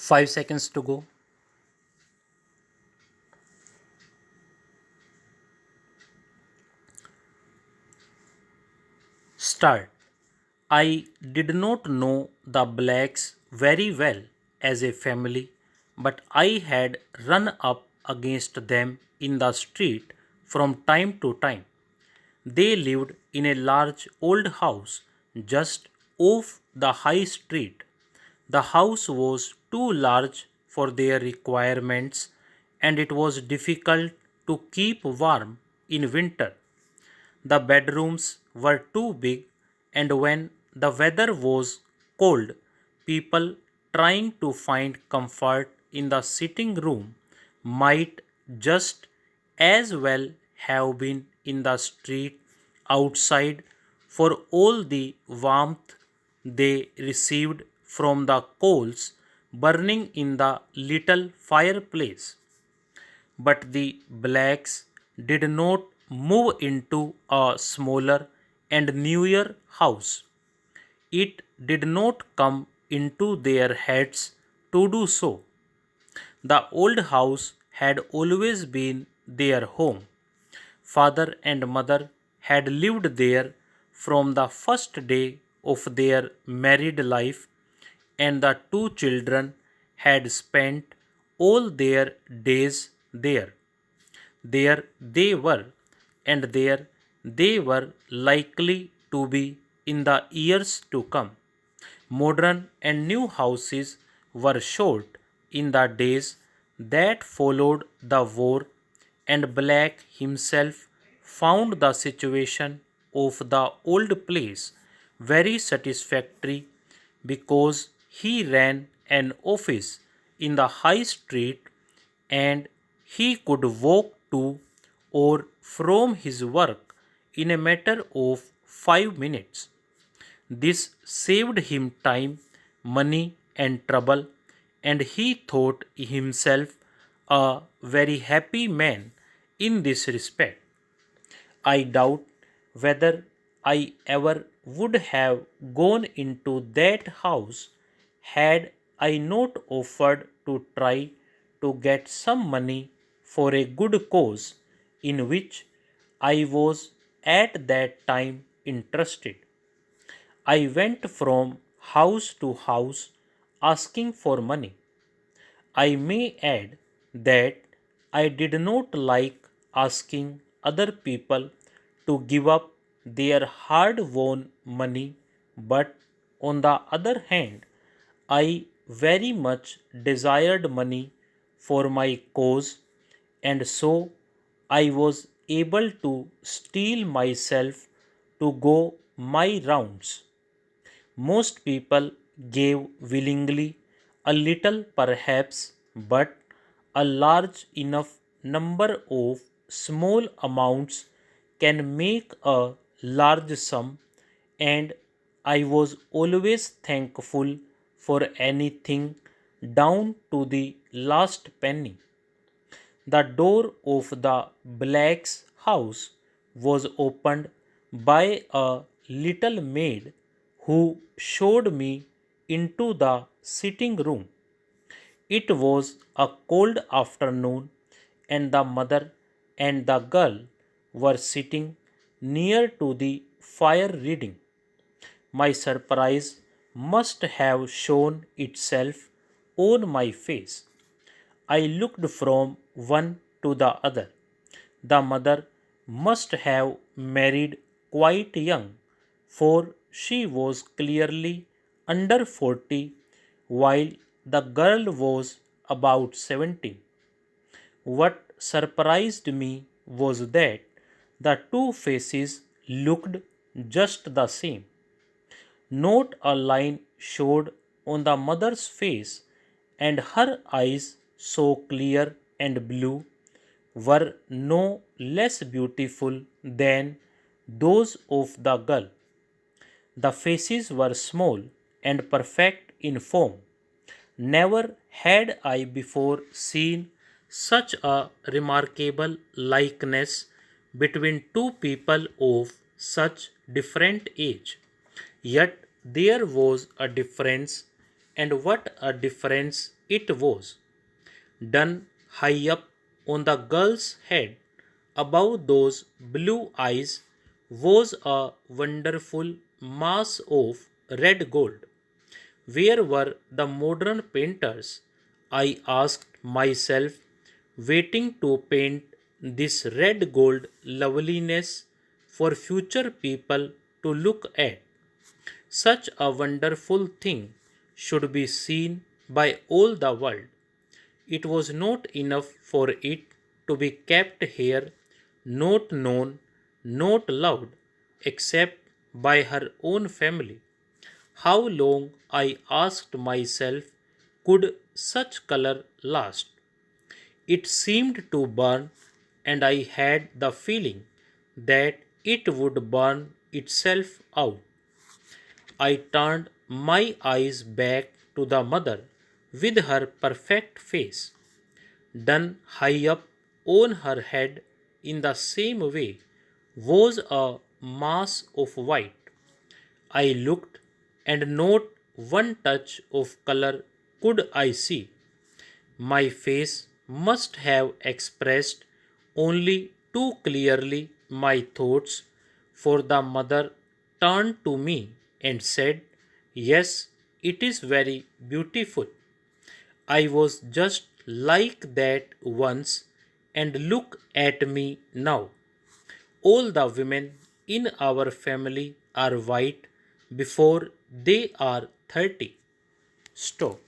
5 seconds to go. Start. I did not know the blacks very well as a family, but I had run up against them in the street from time to time. They lived in a large old house just off the high street. The house was too large for their requirements and it was difficult to keep warm in winter. The bedrooms were too big, and when the weather was cold, people trying to find comfort in the sitting room might just as well have been in the street outside for all the warmth they received from the coals burning in the little fireplace. But the blacks did not move into a smaller and newer house. It did not come into their heads to do so. The old house had always been their home. Father and mother had lived there from the first day of their married life, and the two children had spent all their days there. There they were, and there they were likely to be in the years to come. Modern and new houses were short in the days that followed the war, and Black himself found the situation of the old place very satisfactory because he ran an office in the high street and he could walk to or from his work in a matter of 5 minutes. This saved him time, money, and trouble, and he thought himself a very happy man in this respect. I doubt whether I ever would have gone into that house had I not offered to try to get some money for a good cause in which I was at that time interested. I went from house to house asking for money. I may add that I did not like asking other people to give up their hard won money, but on the other hand, I very much desired money for my cause, and so I was able to steel myself to go my rounds. Most people gave willingly, a little perhaps, but a large enough number of small amounts can make a large sum, and I was always thankful for anything down to the last penny. The door of the black's house was opened by a little maid who showed me into the sitting room. It was a cold afternoon, and the mother and the girl were sitting near to the fire reading. My surprise must have shown itself on my face. I looked from one to the other. The mother must have married quite young, for she was clearly under 40, while the girl was about 17. What surprised me was that the two faces looked just the same. Not a line showed on the mother's face, and her eyes, so clear and blue, were no less beautiful than those of the girl. The faces were small and perfect in form. Never had I before seen such a remarkable likeness between two people of such different age. Yet there was a difference And what a difference it was! Done high up on the girl's head, above those blue eyes, was a wonderful mass of red gold. Where were the modern painters? I asked myself, waiting to paint this red gold loveliness for future people to look at. Such a wonderful thing should be seen by all the world. It was not enough for it to be kept here, not known, not loved, except by her own family. How long, I asked myself, could such color last? It seemed to burn, and I had the feeling that it would burn itself out. I turned my eyes back to the mother with her perfect face, done high up on her head in the same way, was a mass of white. I looked, and not one touch of color could I see. My face must have expressed only too clearly my thoughts, for the mother turned to me and said, "Yes, it is very beautiful. I was just like that once, and look at me now. All the women in our family are white before they are 30." Stop.